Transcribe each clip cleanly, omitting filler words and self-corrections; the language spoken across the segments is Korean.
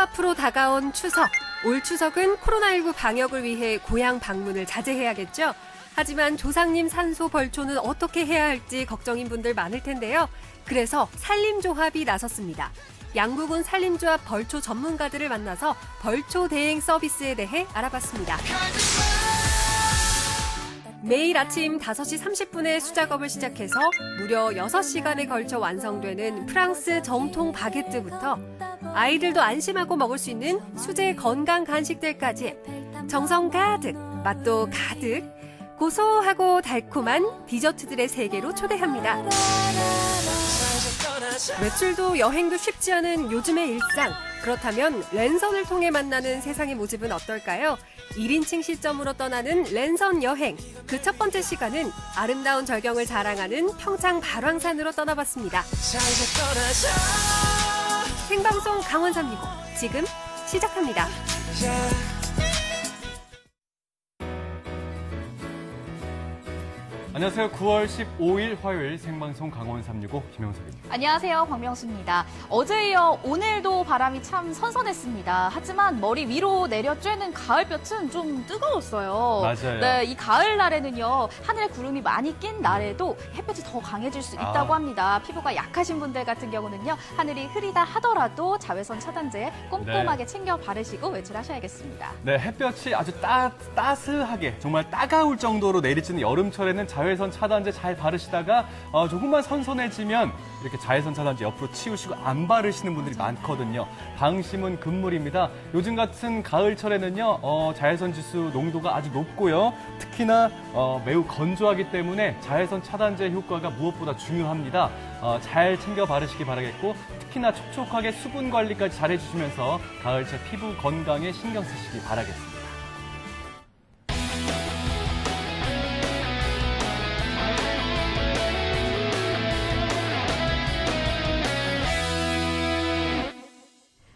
앞으로 다가온 추석. 올 추석은 코로나19 방역을 위해 고향 방문을 자제해야겠죠? 하지만 조상님 산소 벌초는 어떻게 해야 할지 걱정인 분들 많을 텐데요. 그래서 산림조합이 나섰습니다. 양구군 산림조합 벌초 전문가들을 만나서 벌초 대행 서비스에 대해 알아봤습니다. 매일 아침 5시 30분에 수작업을 시작해서 무려 6시간에 걸쳐 완성되는 프랑스 정통 바게트부터 아이들도 안심하고 먹을 수 있는 수제 건강 간식들까지 정성 가득, 맛도 가득, 고소하고 달콤한 디저트들의 세계로 초대합니다. 외출도 여행도 쉽지 않은 요즘의 일상. 그렇다면 랜선을 통해 만나는 세상의 모습은 어떨까요? 1인칭 시점으로 떠나는 랜선 여행. 그 첫 번째 시간은 아름다운 절경을 자랑하는 평창 발왕산으로 떠나봤습니다. 생방송 강원 365 지금 시작합니다. 안녕하세요. 9월 15일 화요일 생방송 강원 365 김영석입니다. 안녕하세요. 박명수입니다. 어제 이어 오늘도 바람이 참 선선했습니다. 하지만 머리 위로 내려 쬐는 가을볕은 좀 뜨거웠어요. 맞아요. 네, 이 가을날에는요. 하늘에 구름이 많이 낀 날에도 햇볕이 더 강해질 수 있다고 합니다. 피부가 약하신 분들 같은 경우는요. 하늘이 흐리다 하더라도 자외선 차단제 꼼꼼하게 챙겨 바르시고 외출하셔야겠습니다. 네, 햇볕이 아주 따스하게 정말 따가울 정도로 내리치는 여름철에는 자외선 차단제 잘 바르시다가 조금만 선선해지면 이렇게 자외선 차단제 옆으로 치우시고 안 바르시는 분들이 많거든요. 방심은 금물입니다. 요즘 같은 가을철에는요. 자외선 지수 농도가 아주 높고요. 특히나 매우 건조하기 때문에 자외선 차단제 효과가 무엇보다 중요합니다. 잘 챙겨 바르시기 바라겠고 특히나 촉촉하게 수분 관리까지 잘 해주시면서 가을철 피부 건강에 신경 쓰시기 바라겠습니다.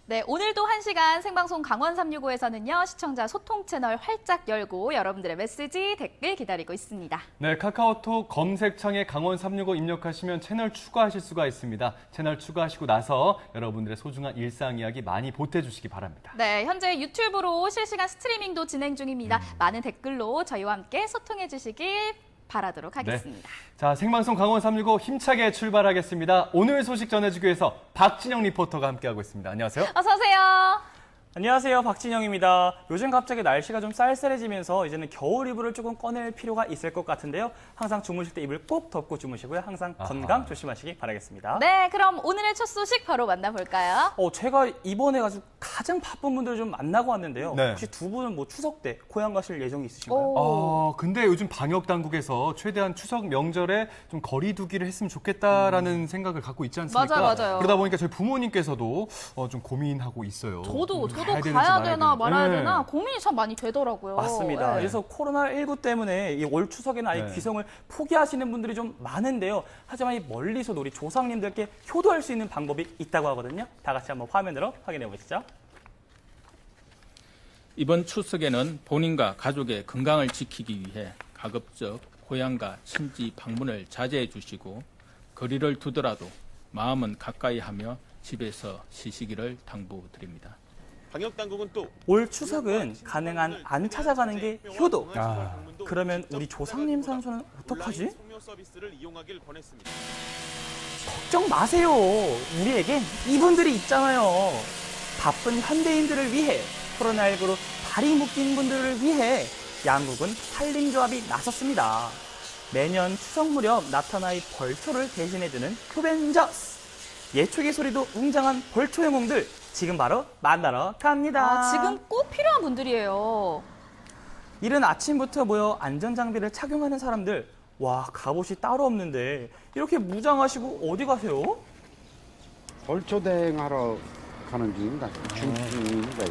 네, 오늘도 1시간 생방송 강원 365에서는요. 시청자 소통 채널 활짝 열고 여러분들의 메시지, 댓글 기다리고 있습니다. 네, 카카오톡 검색창에 강원 365 입력하시면 채널 추가하실 수가 있습니다. 채널 추가하시고 나서 여러분들의 소중한 일상 이야기 많이 보태주시기 바랍니다. 네, 현재 유튜브로 실시간 스트리밍도 진행 중입니다. 많은 댓글로 저희와 함께 소통해 주시길 바라도록 하겠습니다. 네. 자, 생방송 강원 365 힘차게 출발하겠습니다. 오늘 소식 전해주기 위해서 박진영 리포터가 함께하고 있습니다. 안녕하세요. 어서 오세요. 안녕하세요. 박진영입니다. 요즘 갑자기 날씨가 좀 쌀쌀해지면서 이제는 겨울 이불을 조금 꺼낼 필요가 있을 것 같은데요. 항상 주무실 때 이불 꼭 덮고 주무시고요. 항상 건강 조심하시기 바라겠습니다. 네, 그럼 오늘의 첫 소식 바로 만나볼까요? 제가 이번에 가장 바쁜 분들을 좀 만나고 왔는데요. 네. 혹시 두 분은 뭐 추석 때 고향 가실 예정이 있으신가요? 근데 요즘 방역 당국에서 최대한 추석 명절에 좀 거리 두기를 했으면 좋겠다라는 생각을 갖고 있지 않습니까? 맞아요. 그러다 보니까 저희 부모님께서도 좀 고민하고 있어요. 저도 가야 가야 되나 말아야 네. 되나 고민이 참 많이 되더라고요. 맞습니다. 네. 그래서 코로나19 때문에 이 올 추석에는 아예 네. 귀성을 포기하시는 분들이 좀 많은데요. 하지만 이 멀리서도 우리 조상님들께 효도할 수 있는 방법이 있다고 하거든요. 다 같이 한번 화면으로 확인해 보시죠. 이번 추석에는 본인과 가족의 건강을 지키기 위해 가급적 고향과 친지 방문을 자제해 주시고 거리를 두더라도 마음은 가까이 하며 집에서 쉬시기를 당부드립니다. 방역당국은 또 올 추석은 가능한 안 찾아가는 게 효도. 그러면 우리 조상님 산소는 어떡하지? 걱정 마세요. 우리에겐 이분들이 있잖아요. 바쁜 현대인들을 위해, 코로나19로 다리 묶인 분들을 위해 양국은 산림조합이 나섰습니다. 매년 추석 무렵 나타나 이 벌초를 대신해주는 표벤저스. 예초기 소리도 웅장한 벌초 영웅들 지금 바로 만나러 갑니다. 지금 꼭 필요한 분들이에요. 이른 아침부터 모여 안전장비를 착용하는 사람들. 와, 갑옷이 따로 없는데 이렇게 무장하시고 어디 가세요? 벌초 대행하러 가는 중입니다. 준비 중입니다.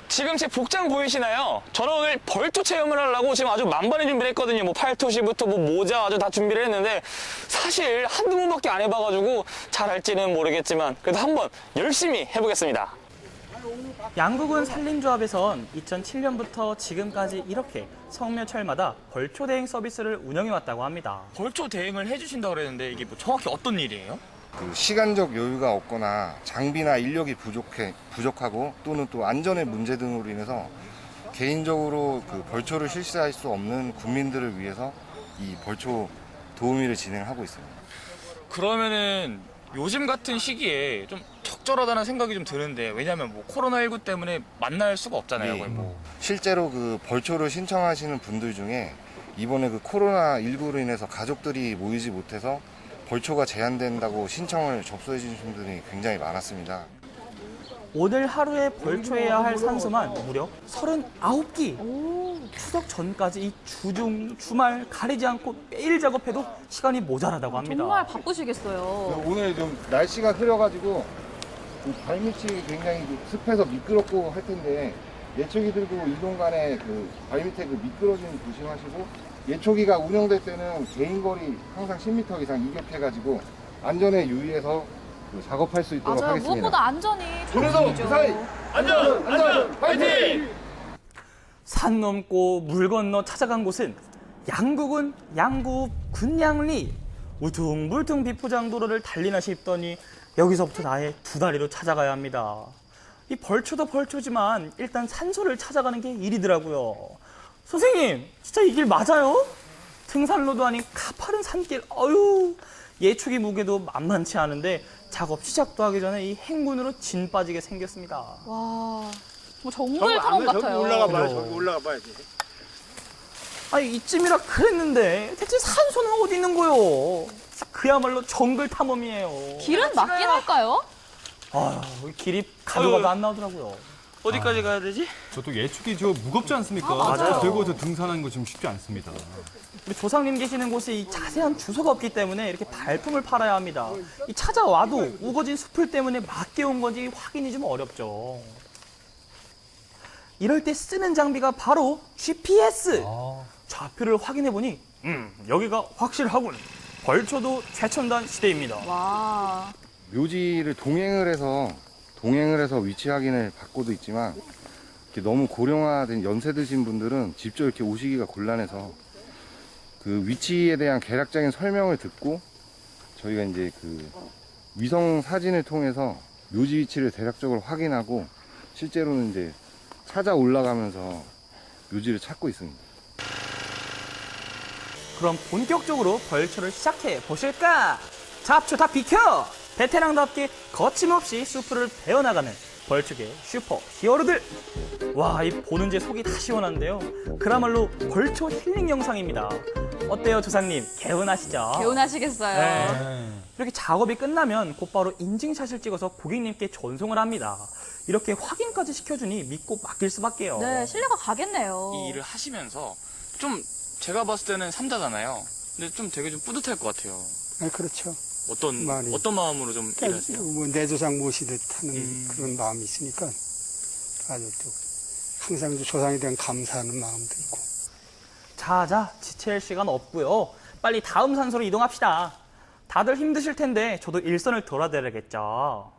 지금 제 복장 보이시나요? 저는 오늘 벌초 체험을 하려고 지금 아주 만반의 준비를 했거든요. 뭐 팔토시부터 뭐 모자 아주 다 준비를 했는데 사실 한두 번밖에 안 해봐가지고 잘할지는 모르겠지만 그래도 한번 열심히 해보겠습니다. 양국은 산림조합에선 2007년부터 지금까지 이렇게 성묘철마다 벌초 대행 서비스를 운영해왔다고 합니다. 벌초 대행을 해주신다고 그랬는데 이게 뭐 정확히 어떤 일이에요? 그 시간적 여유가 없거나 장비나 인력이 부족하고 또는 또 안전의 문제 등으로 인해서 개인적으로 그 벌초를 실시할 수 없는 국민들을 위해서 이 벌초 도우미를 진행하고 있습니다. 그러면은 요즘 같은 시기에 좀 적절하다는 생각이 좀 드는데, 왜냐면 뭐 코로나19 때문에 만날 수가 없잖아요. 네. 거의 뭐. 실제로 그 벌초를 신청하시는 분들 중에 이번에 그 코로나19로 인해서 가족들이 모이지 못해서 벌초가 제한된다고 신청을 접수해 주신 분들이 굉장히 많았습니다. 오늘 하루에 벌초해야 할 산소만 무려 39기. 추석 전까지 이 주중, 주말 가리지 않고 매일 작업해도 시간이 모자라다고 합니다. 정말 바쁘시겠어요. 오늘 좀 날씨가 흐려가지고 그 발밑이 굉장히 습해서 미끄럽고 할 텐데 예초기 들고 이동 간에 그 발밑에 그 미끄러짐 조심하시고, 예초기가 운영될 때는 개인 거리 항상 10m 이상 이격해가지고 안전에 유의해서 그 작업할 수 있도록 맞아요. 하겠습니다. 무엇보다 안전이 그래서 최우선이죠. 그 사이 안전 파이팅! 산 넘고 물 건너 찾아간 곳은 양구군 양구 군양리. 우퉁불퉁 비포장도로를 달리나 싶더니 여기서부터 나의 두 다리로 찾아가야 합니다. 이 벌초도 벌초지만 일단 산소를 찾아가는 게 일이더라고요. 선생님, 진짜 이 길 맞아요? 등산로도 아닌 가파른 산길. 어휴, 예초기 무게도 만만치 않은데 작업 시작도 하기 전에 이 행군으로 진 빠지게 생겼습니다. 와, 뭐 정글 탐험 같아요. 저기 올라가 봐야지. 아니, 이쯤이라 그랬는데 대체 산소는 어디 있는 거요? 그야말로 정글 탐험이에요. 길은 맞긴 할까요? 아유, 길이 가도가도 안 나오더라고요. 어디까지 가야 되지? 저도 예축이 저 무겁지 않습니까? 맞아요. 저 들고 저 등산하는 거 좀 쉽지 않습니다. 우리 조상님 계시는 곳에 이 자세한 주소가 없기 때문에 이렇게 발품을 팔아야 합니다. 이 찾아와도 우거진 숲을 때문에 맡겨온 건지 확인이 좀 어렵죠. 이럴 때 쓰는 장비가 바로 GPS. 좌표를 확인해보니 여기가 확실하군. 벌초도 최첨단 시대입니다. 와, 묘지를 동행을 해서 위치 확인을 받고도 있지만, 이렇게 너무 고령화된 연세 드신 분들은 직접 이렇게 오시기가 곤란해서 그 위치에 대한 개략적인 설명을 듣고 저희가 이제 그 위성 사진을 통해서 묘지 위치를 대략적으로 확인하고 실제로는 이제 찾아 올라가면서 묘지를 찾고 있습니다. 그럼 본격적으로 벌초를 시작해 보실까? 잡초 다 비켜! 베테랑답게 거침없이 숲을 베어나가는 벌초계 슈퍼 히어로들! 와, 이 보는 제 속이 다 시원한데요. 그야말로 벌초 힐링 영상입니다. 어때요, 조상님? 개운하시죠? 개운하시겠어요. 네. 이렇게 작업이 끝나면 곧바로 인증샷을 찍어서 고객님께 전송을 합니다. 이렇게 확인까지 시켜주니 믿고 맡길 수밖에요. 네, 신뢰가 가겠네요. 이 일을 하시면서 좀 제가 봤을 때는 삼자잖아요. 근데 좀 되게 좀 뿌듯할 것 같아요. 아, 그렇죠. 많이. 어떤 마음으로 좀 일하세요? 뭐 내 조상 모시듯 하는 그런 마음이 있으니까 아주 또 항상 조상에 대한 감사하는 마음도 있고. 자자, 지체할 시간 없고요. 빨리 다음 산소로 이동합시다. 다들 힘드실 텐데 저도 일선을 돌아드려야겠죠.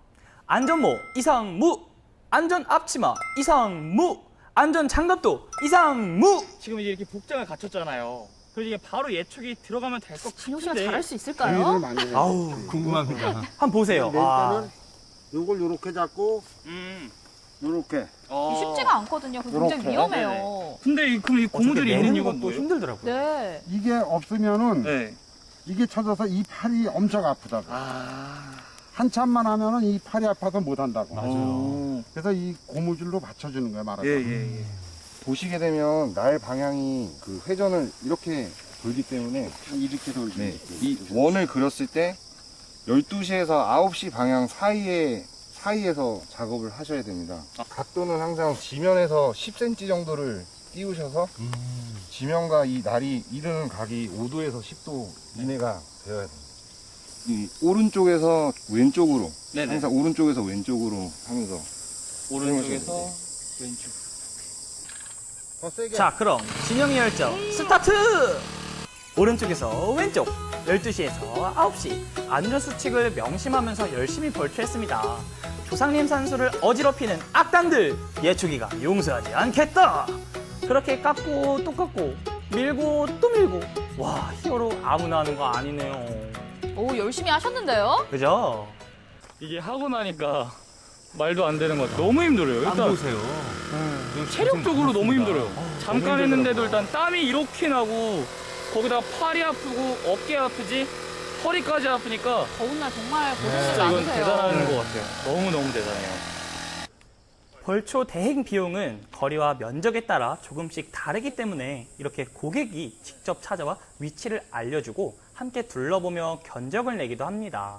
안전모 이상무, 안전 앞치마 이상무, 안전 장갑도 이상무. 지금 이제 이렇게 복장을 갖췄잖아요. 그래서 이게 바로 예측이 들어가면 될 것 진호 씨가 같은데. 잘할 수 주의를 있을까요? 많이 해요. 아우, 궁금합니다. 한번 보세요. 낼 아, 때는 요걸 요렇게 잡고 요렇게 쉽지가 않거든요. 그거 굉장히 요렇게. 위험해요. 근데 그럼 이 고무줄이 있는 내는 이유가 것도 뭐예요? 힘들더라고요. 네. 이게 없으면은 네. 이게 쳐져서 이 팔이 엄청 아프다고. 한참만 하면은 이 팔이 아파서 못 한다고. 맞아요. 그래서 이 고무줄로 받쳐주는 거야, 말하자면. 예. 보시게 되면 날 방향이 그 회전을 이렇게 돌기 때문에 이렇게 돌기. 이 원을 그렸을 때 12시에서 9시 방향 사이에서 작업을 하셔야 됩니다. 각도는 항상 지면에서 10cm 정도를 띄우셔서 지면과 이 날이 이르는 각이 5도에서 10도 이내가 되어야 됩니다. 이 오른쪽에서 왼쪽으로, 네네. 항상 오른쪽에서 왼쪽으로 하면서 오른쪽에서 왼쪽. 더 세게. 자, 그럼 진영이 열정 스타트! 오른쪽에서 왼쪽, 12시에서 9시 안전수칙을 명심하면서 열심히 벌초했습니다. 조상님 산소를 어지럽히는 악당들 예초기가 용서하지 않겠다. 그렇게 깎고 또 깎고 밀고 또 밀고. 와, 히어로 아무나 하는 거 아니네요. 오, 열심히 하셨는데요? 그죠? 이게 하고 나니까 말도 안 되는 것 같아요. 너무 힘들어요. 안 일단 보세요. 체력적으로 너무 힘들어요. 잠깐 했는데도 일단 땀이 이렇게 나고 거기다가 팔이 아프고 어깨 아프지 허리까지 아프니까 더운 날 정말 고생이 진짜 이건 많으세요. 대단한 것 같아요. 너무너무 대단해요. 벌초 대행 비용은 거리와 면적에 따라 조금씩 다르기 때문에 이렇게 고객이 직접 찾아와 위치를 알려주고 함께 둘러보며 견적을 내기도 합니다.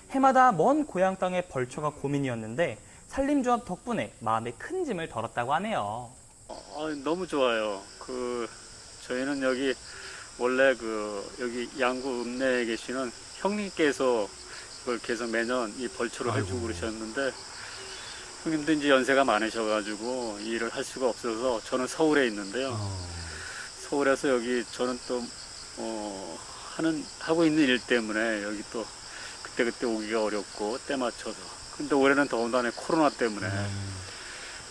해마다 먼 고향 땅의 벌초가 고민이었는데 산림조합 덕분에 마음에 큰 짐을 덜었다고 하네요. 너무 좋아요. 저희는 여기 원래 여기 양구 읍내에 계시는 형님께서 그걸 계속 매년 이 벌초를 해주고 그러셨는데 형님도 이제 연세가 많으셔가지고 이 일을 할 수가 없어서 저는 서울에 있는데요. 서울에서 여기 저는 또 하고 있는 일 때문에 여기 또 그때 오기가 어렵고 때 맞춰서. 근데 올해는 더군다나 코로나 때문에.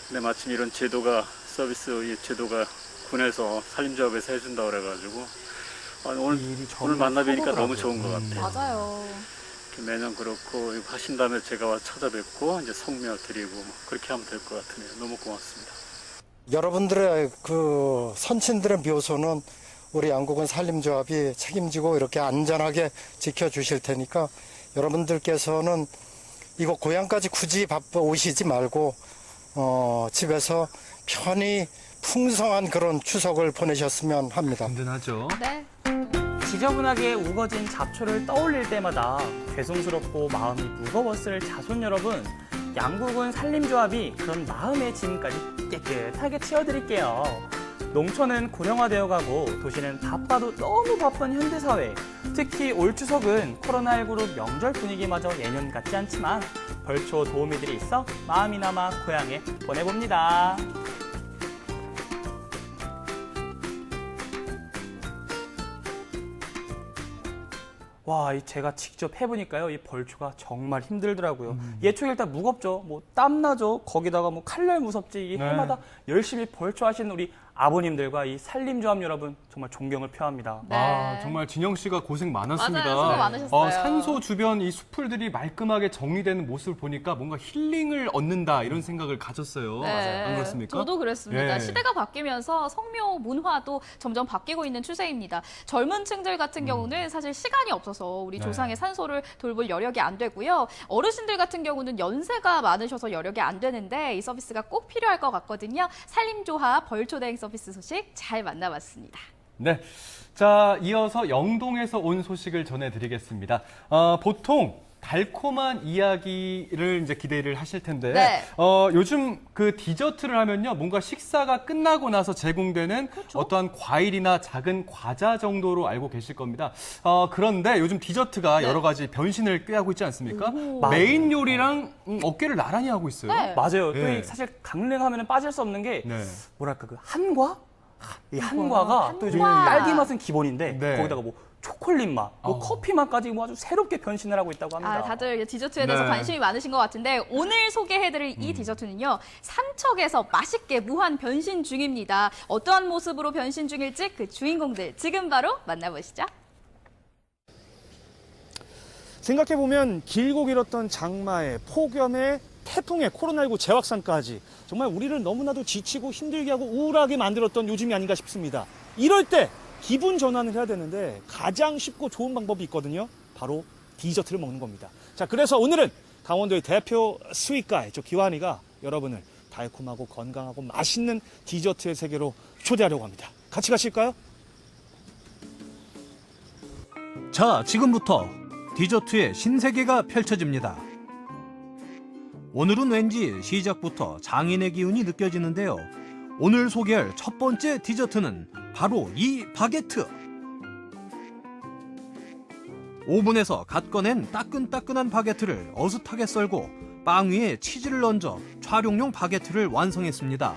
근데 마침 이런 서비스 제도가 군에서 산림조합에서 해준다고 그래가지고 오늘 만나뵈니까 너무 좋은 것 같아요. 맞아요. 매년 그렇고 하신 다음에 제가 와서 찾아뵙고 이제 성묘 드리고 그렇게 하면 될 것 같으네요. 너무 고맙습니다. 여러분들의 선친들의 묘소는 우리 양국은 산림조합이 책임지고 이렇게 안전하게 지켜주실 테니까 여러분들께서는 이거 고향까지 굳이 오시지 말고 집에서 편히 풍성한 그런 추석을 보내셨으면 합니다. 든든하죠. 네. 지저분하게 우거진 잡초를 떠올릴 때마다 죄송스럽고 마음이 무거웠을 자손 여러분, 양국은 산림조합이 그런 마음의 짐까지 깨끗하게 치워드릴게요. 농촌은 고령화되어 가고 도시는 바빠도 너무 바쁜 현대사회. 특히 올 추석은 코로나19로 명절 분위기마저 예년 같지 않지만 벌초 도우미들이 있어 마음이나마 고향에 보내봅니다. 와, 제가 직접 해보니까요, 이 벌초가 정말 힘들더라고요. 예초에 일단 무겁죠. 땀나죠. 거기다가 칼날 무섭지. 이 해마다 열심히 벌초 하시는 우리 아버님들과 이 산림조합 여러분 정말 존경을 표합니다. 네. 정말 진영 씨가 고생 많았습니다. 맞아요. 수고 많으셨어요. 산소 주변 이 수풀들이 말끔하게 정리되는 모습을 보니까 뭔가 힐링을 얻는다 이런 생각을 가졌어요. 네. 안 그렇습니까? 저도 그랬습니다. 예. 시대가 바뀌면서 성묘 문화도 점점 바뀌고 있는 추세입니다. 젊은 층들 같은 경우는 사실 시간이 없어서 우리 조상의 산소를 돌볼 여력이 안 되고요. 어르신들 같은 경우는 연세가 많으셔서 여력이 안 되는데 이 서비스가 꼭 필요할 것 같거든요. 산림조합 벌초대행 서비스 소식 잘 만나봤습니다. 네. 자, 이어서 영동에서 온 소식을 전해드리겠습니다. 보통 달콤한 이야기를 이제 기대를 하실 텐데, 네. 요즘 디저트를 하면요, 뭔가 식사가 끝나고 나서 제공되는 어떠한 과일이나 작은 과자 정도로 알고 계실 겁니다. 그런데 요즘 디저트가 여러 가지 변신을 꾀하고 있지 않습니까? 메인 요리랑 어깨를 나란히 하고 있어요. 네. 맞아요. 또 예. 사실 강릉하면 빠질 수 없는 게 네. 뭐랄까 한과? 이 한과가 또 요즘 한과. 딸기 맛은 기본인데 네. 거기다가 초콜릿 맛, 커피 맛까지 아주 새롭게 변신을 하고 있다고 합니다. 다들 디저트에 대해서 네. 관심이 많으신 것 같은데 오늘 소개해드릴 이 디저트는요. 삼척에서 맛있게 무한 변신 중입니다. 어떠한 모습으로 변신 중일지 그 주인공들 지금 바로 만나보시죠. 생각해보면 길고 길었던 장마에 폭염에 태풍에 코로나19 재확산까지 정말 우리를 너무나도 지치고 힘들게 하고 우울하게 만들었던 요즘이 아닌가 싶습니다. 이럴 때 기분 전환을 해야 되는데 가장 쉽고 좋은 방법이 있거든요. 바로 디저트를 먹는 겁니다. 자, 그래서 오늘은 강원도의 대표 스윗가이 기환이가 여러분을 달콤하고 건강하고 맛있는 디저트의 세계로 초대하려고 합니다. 같이 가실까요? 자, 지금부터 디저트의 신세계가 펼쳐집니다. 오늘은 왠지 시작부터 장인의 기운이 느껴지는데요. 오늘 소개할 첫 번째 디저트는 바로 이 바게트. 오븐에서 갓 꺼낸 따끈따끈한 바게트를 어슷하게 썰고 빵 위에 치즈를 얹어 촬영용 바게트를 완성했습니다.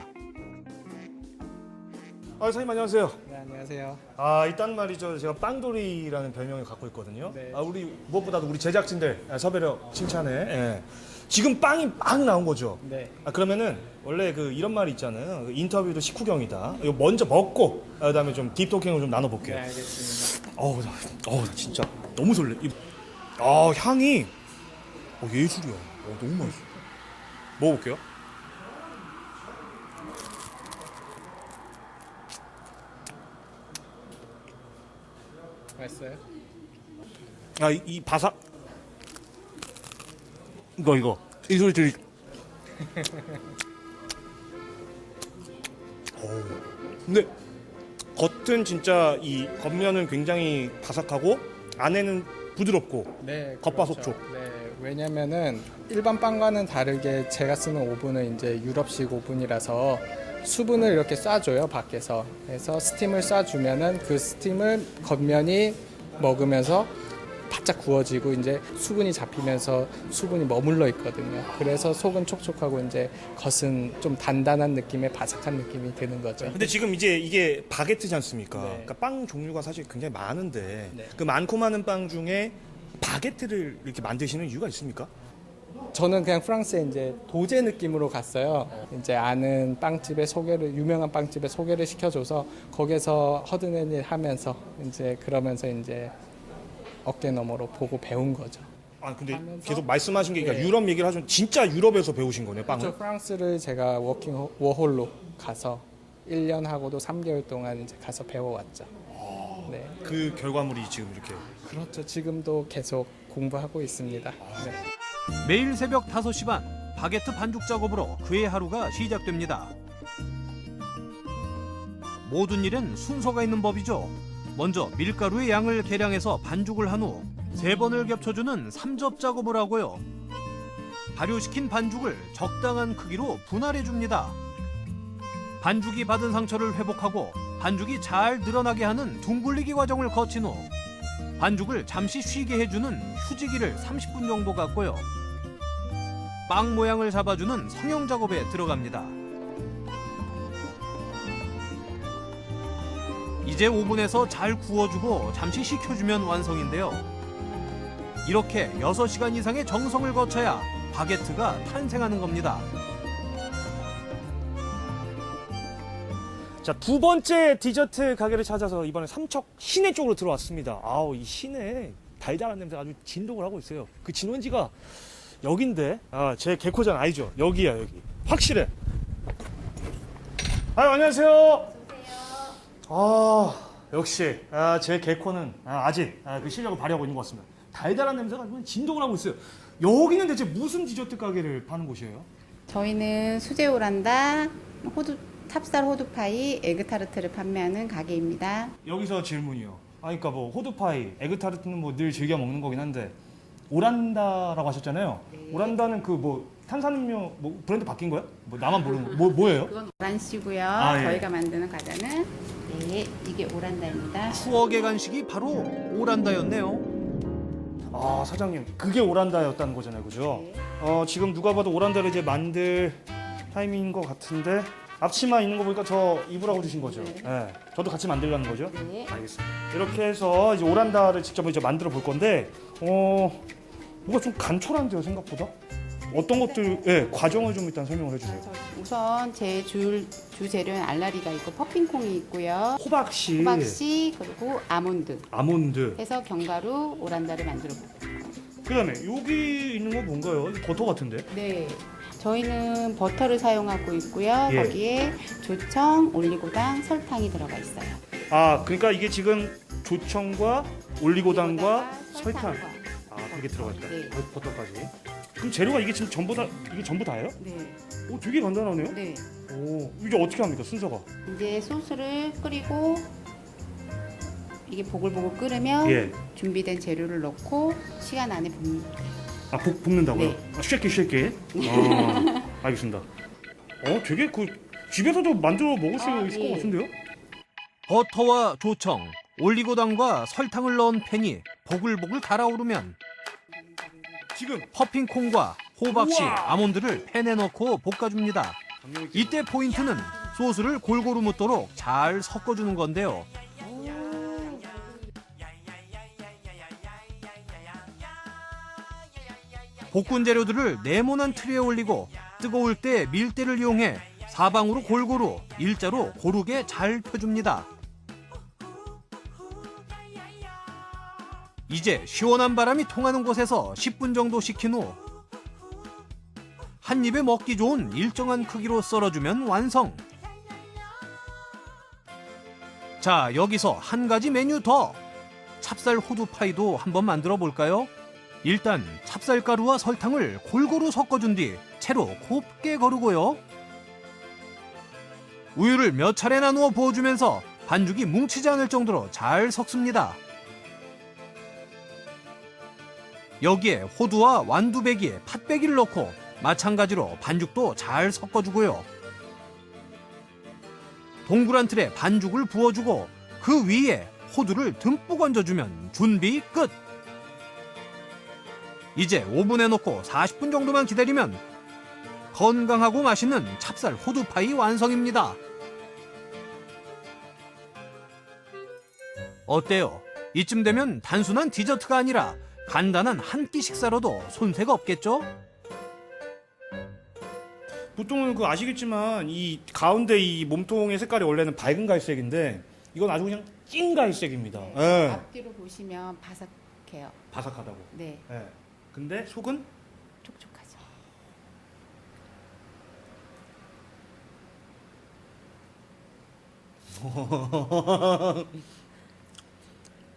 선생님 안녕하세요. 네, 안녕하세요. 일단 말이죠. 제가 빵돌이라는 별명을 갖고 있거든요. 네. 우리 무엇보다도 우리 제작진들 섭외력 칭찬해. 예. 지금 빵이 막 나온 거죠. 네. 그러면은 원래 이런 말이 있잖아요. 인터뷰도 식후경이다. 이거 먼저 먹고 그다음에 좀 딥토킹을 좀 나눠볼게요. 네, 알겠습니다. 나 진짜 너무 설레. 아, 향이 예술이야. 너무 맛있어. 먹어볼게요. 맛있어요? 아, 이 바삭. 이거. 이 소리 들리. 근데 겉은 진짜 이 겉면은 굉장히 바삭하고 안에는 부드럽고 네, 겉바속촉. 그렇죠. 네, 왜냐면은 일반 빵과는 다르게 제가 쓰는 오븐은 이제 유럽식 오븐이라서 수분을 이렇게 쏴줘요, 밖에서. 그래서 스팀을 쏴주면은 그 스팀을 겉면이 먹으면서 바짝 구워지고 이제 수분이 잡히면서 수분이 머물러 있거든요. 그래서 속은 촉촉하고 이제 겉은 좀 단단한 느낌의 바삭한 느낌이 드는 거죠. 근데 지금 이제 이게 바게트지 않습니까? 네. 그러니까 빵 종류가 사실 굉장히 많은데 네. 그 많고 많은 빵 중에 바게트를 이렇게 만드시는 이유가 있습니까? 저는 그냥 프랑스에 이제 도제 느낌으로 갔어요. 이제 아는 빵집의 소개를, 유명한 빵집의 소개를 시켜줘서 거기서 허드렛일 하면서 이제 그러면서 이제 어깨 너머로 보고 배운 거죠. 아, 근데 하면서- 계속 말씀하신 게 그러니까 네. 유럽 얘기를 하시면 진짜 유럽에서 배우신 거네요, 빵을? 그렇죠. 프랑스를 제가 워킹 워홀로 가서 1년 하고도 3개월 동안 이제 가서 배워왔죠. 네. 그 결과물이 지금 이렇게. 그렇죠. 지금도 계속 공부하고 있습니다. 네. 매일 새벽 5시 반 바게트 반죽 작업으로 그의 하루가 시작됩니다. 모든 일엔 순서가 있는 법이죠. 먼저 밀가루의 양을 계량해서 반죽을 한 후 3번을 겹쳐주는 3접 작업을 하고요. 발효시킨 반죽을 적당한 크기로 분할해줍니다. 반죽이 받은 상처를 회복하고 반죽이 잘 늘어나게 하는 둥글리기 과정을 거친 후 반죽을 잠시 쉬게 해주는 휴지기를 30분 정도 갖고요. 빵 모양을 잡아주는 성형 작업에 들어갑니다. 이제 오븐에서 잘 구워주고 잠시 식혀주면 완성인데요. 이렇게 6시간 이상의 정성을 거쳐야 바게트가 탄생하는 겁니다. 자, 두 번째 디저트 가게를 찾아서 이번에 삼척 시내 쪽으로 들어왔습니다. 아우, 이 시내 달달한 냄새가 아주 진동을 하고 있어요. 그 진원지가 여긴데, 제 개코장 아니죠? 여기야, 여기. 확실해. 아유, 안녕하세요. 역시, 제 개코는 아직 그 실력을 발휘하고 있는 것 같습니다. 달달한 냄새가 아주 진동을 하고 있어요. 여기는 대체 무슨 디저트 가게를 파는 곳이에요? 저희는 수제 오란다, 찹쌀 호두파이, 에그타르트를 판매하는 가게입니다. 여기서 질문이요. 그러니까 뭐 호두파이, 에그타르트는 뭐 늘 즐겨 먹는 거긴 한데 오란다라고 하셨잖아요. 네. 오란다는 그 뭐 탄산음료 뭐 브랜드 바뀐 거야? 뭐 나만 모르는 거. 뭐예요? 그건 오란씨고요. 예. 저희가 만드는 과자는 이게 오란다입니다. 추억의 간식이 바로 오란다였네요. 사장님, 그게 오란다였다는 거잖아요, 그죠? 지금 누가 봐도 오란다를 이제 만들 타이밍인 것 같은데 앞치마 있는 거 보니까 저 입으라고 주신 거죠? 네. 저도 같이 만들라는 거죠? 네. 알겠습니다. 이렇게 해서 이제 오란다를 직접 이제 만들어 볼 건데, 뭐가 좀 간촐한데요, 생각보다? 어떤 것들, 과정을 좀 일단 설명을 해주세요. 우선 제 주 재료는 알라리가 있고 퍼핀콩이 있고요. 호박씨, 그리고 아몬드 해서 견과류 오란다를 만들어 볼게요. 그다음에 여기 있는 거 뭔가요? 이거 버터 같은데? 네. 저희는 버터를 사용하고 있고요. 예. 거기에 조청, 올리고당, 설탕이 들어가 있어요. 그러니까 이게 지금 조청과 올리고당과 설탕. 그게 들어가 있다. 네. 버터까지. 그럼 재료가 이게 지금 전부 다예요? 네. 오, 되게 간단하네요. 네. 오, 이게 어떻게 합니까, 순서가? 이제 소스를 끓이고 이게 보글보글 끓으면 예. 준비된 재료를 넣고 시간 안에 붓는. 볶는다고요? 네. 쉐키. 알겠습니다. 되게 집에서도 만들어 먹을 수 있을 것 같은데요? 버터와 조청, 올리고당과 설탕을 넣은 팬이 보글보글 달아오르면 지금 퍼핀콩과 호박씨, 우와! 아몬드를 팬에 넣고 볶아줍니다. 이때 포인트는 소스를 골고루 묻도록 잘 섞어주는 건데요. 볶은 재료들을 네모난 틀에 올리고 뜨거울 때 밀대를 이용해 사방으로 골고루 일자로 고르게 잘 펴줍니다. 이제 시원한 바람이 통하는 곳에서 10분 정도 식힌 후 한 입에 먹기 좋은 일정한 크기로 썰어주면 완성. 자, 여기서 한 가지 메뉴 더. 찹쌀 호두파이도 한번 만들어 볼까요? 일단 찹쌀가루와 설탕을 골고루 섞어준 뒤 채로 곱게 거르고요. 우유를 몇 차례 나누어 부어주면서 반죽이 뭉치지 않을 정도로 잘 섞습니다. 여기에 호두와 완두배기에 팥배기를 넣고 마찬가지로 반죽도 잘 섞어주고요. 동그란 틀에 반죽을 부어주고 그 위에 호두를 듬뿍 얹어주면 준비 끝! 이제 오븐에 넣고 40분 정도만 기다리면 건강하고 맛있는 찹쌀 호두파이 완성입니다. 어때요? 이쯤 되면 단순한 디저트가 아니라 간단한 한 끼 식사로도 손색 없겠죠? 보통은 그 아시겠지만 이 가운데 이 몸통의 색깔이 원래는 밝은 갈색인데 이건 아주 그냥 찐 갈색입니다. 예. 앞뒤로 보시면 바삭해요. 바삭하다고. 네. 예. 근데 속은 촉촉하죠.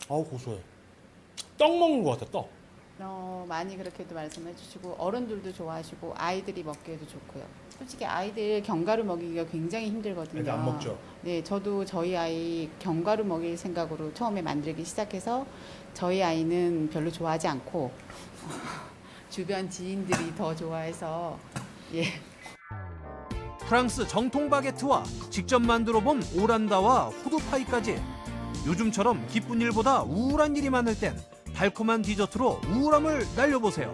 아우 고소해. 떡 먹는 것 같아, 떡. 많이 그렇게도 말씀해 주시고 어른들도 좋아하시고 아이들이 먹기에도 좋고요. 솔직히 아이들 견과류 먹이기가 굉장히 힘들거든요. 애들 안 먹죠? 네, 저도 저희 아이 견과류 먹일 생각으로 처음에 만들기 시작해서 저희 아이는 별로 좋아하지 않고 주변 지인들이 더 좋아해서 예. 프랑스 정통 바게트와 직접 만들어 본 오란다와 호두파이까지 요즘처럼 기쁜 일보다 우울한 일이 많을 땐 달콤한 디저트로 우울함을 날려보세요.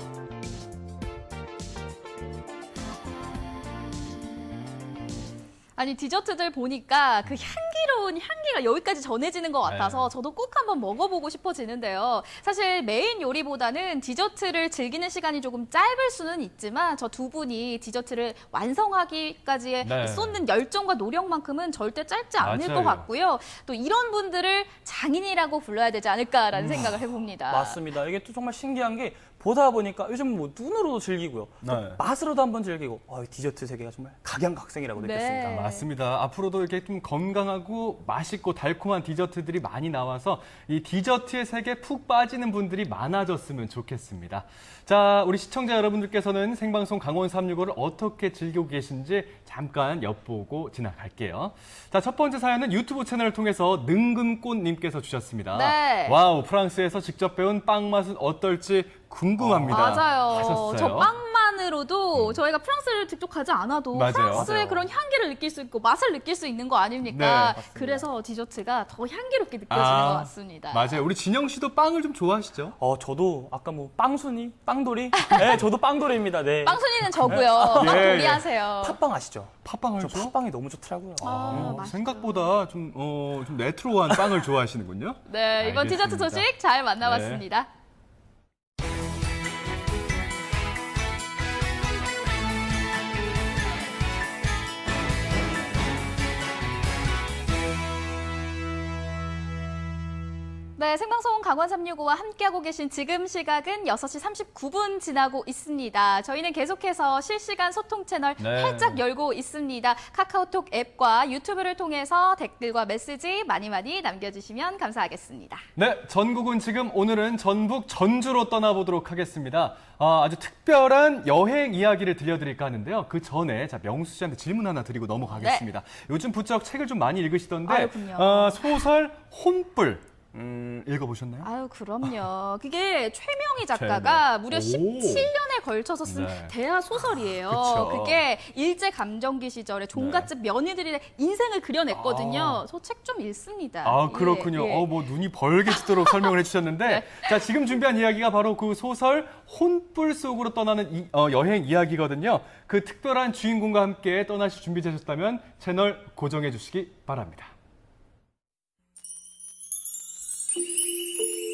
아니 디저트들 보니까 그 향기로운 향기가 여기까지 전해지는 것 같아서 저도 꼭 한번 먹어보고 싶어지는데요. 사실 메인 요리보다는 디저트를 즐기는 시간이 조금 짧을 수는 있지만 저 두 분이 디저트를 완성하기까지의 쏟는 열정과 노력만큼은 절대 짧지 않을 것 같고요. 또 이런 분들을 장인이라고 불러야 되지 않을까라는 생각을 해봅니다. 맞습니다. 이게 또 정말 신기한 게 보다 보니까 요즘 뭐 눈으로도 즐기고요. 또 맛으로도 한번 즐기고 디저트 세계가 정말 각양각색이라고 느꼈습니다. 맞습니다. 앞으로도 이렇게 좀 건강하고 맛있고 달콤한 디저트들이 많이 나와서 이 디저트의 세계에 푹 빠지는 분들이 많아졌으면 좋겠습니다. 자, 우리 시청자 여러분들께서는 생방송 강원 365를 어떻게 즐기고 계신지 잠깐 엿보고 지나갈게요. 자, 첫 번째 사연은 유튜브 채널을 통해서 능금꽃님께서 주셨습니다. 네. 와우, 프랑스에서 직접 배운 빵 맛은 어떨지 궁금합니다. 맞아요. 하셨어요. 저 빵만으로도 저희가 프랑스를 직접 가지 않아도 프랑스의 그런 향기를 느낄 수 있고 맛을 느낄 수 있는 거 아닙니까? 네, 그래서 디저트가 더 향기롭게 느껴지는 것 같습니다. 맞아요. 우리 진영 씨도 빵을 좀 좋아하시죠? 저도 아까 뭐 빵순이, 빵돌이? 네, 저도 빵돌이입니다. 네. 빵순이는 저고요. 빵 도리하세요. 팥빵 아시죠? 팥빵 알죠? 저 팥빵이 너무 좋더라고요. 생각보다 좀 레트로한 빵을 좋아하시는군요. 네, 이번 알겠습니다. 디저트 소식 잘 만나봤습니다. 네, 생방송 강원 365와 함께하고 계신 지금 시각은 6시 39분 지나고 있습니다. 저희는 계속해서 실시간 소통 채널 활짝 열고 있습니다. 카카오톡 앱과 유튜브를 통해서 댓글과 메시지 많이 남겨주시면 감사하겠습니다. 네, 전국은 지금 오늘은 전북 전주로 떠나보도록 하겠습니다. 아주 특별한 여행 이야기를 들려드릴까 하는데요. 그 전에 명수 씨한테 질문 하나 드리고 넘어가겠습니다. 요즘 부쩍 책을 좀 많이 읽으시던데 소설 혼불. 읽어보셨나요? 아유, 그럼요. 그게 최명희 작가가 무려 17년에 걸쳐서 쓴 대하 소설이에요. 그쵸. 그게 일제 감정기 시절에 종갓집 며느리들의 인생을 그려냈거든요. 저 책 좀 읽습니다. 그렇군요. 뭐 눈이 벌개지도록 설명을 해주셨는데 자, 지금 준비한 이야기가 바로 그 소설 혼불 속으로 떠나는 여행 이야기거든요. 그 특별한 주인공과 함께 떠나실 준비되셨다면 채널 고정해 주시기 바랍니다.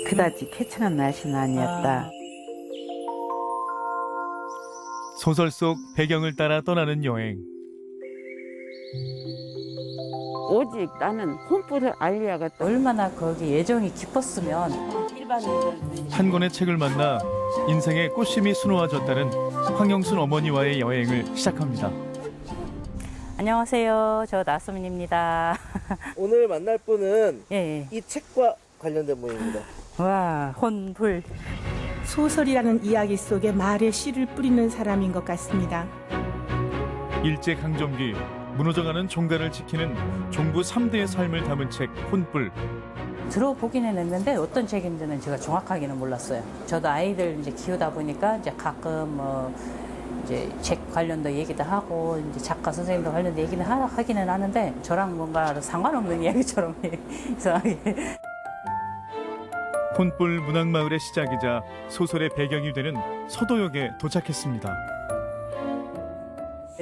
그다지 쾌청한 날씨는 아니었다. 소설 속 배경을 따라 떠나는 여행. 오직 나는 혼불을 알려야겠다. 얼마나 거기 애정이 깊었으면 한 권의 책을 만나 인생의 꽃심이 수놓아졌다는 황영순 어머니와의 여행을 시작합니다. 안녕하세요. 저 나수민입니다. 오늘 만날 분은 예. 이 책과 관련된 분입니다. 와, 혼불. 소설이라는 이야기 속에 말의 씨를 뿌리는 사람인 것 같습니다. 일제강점기 무너져가는 종가를 지키는 종부 3대의 삶을 담은 책 혼불. 들어보기는 했는데 어떤 책인지는 제가 정확하게는 몰랐어요. 저도 아이들 이제 키우다 보니까 이제 가끔 이제 책 관련도 얘기도 하고 이제 작가 선생님도 관련도 얘기는 하기는 하는데 저랑 뭔가 상관없는 이야기처럼 이상하게. 혼불 문학마을의 시작이자 소설의 배경이 되는 서도역에 도착했습니다.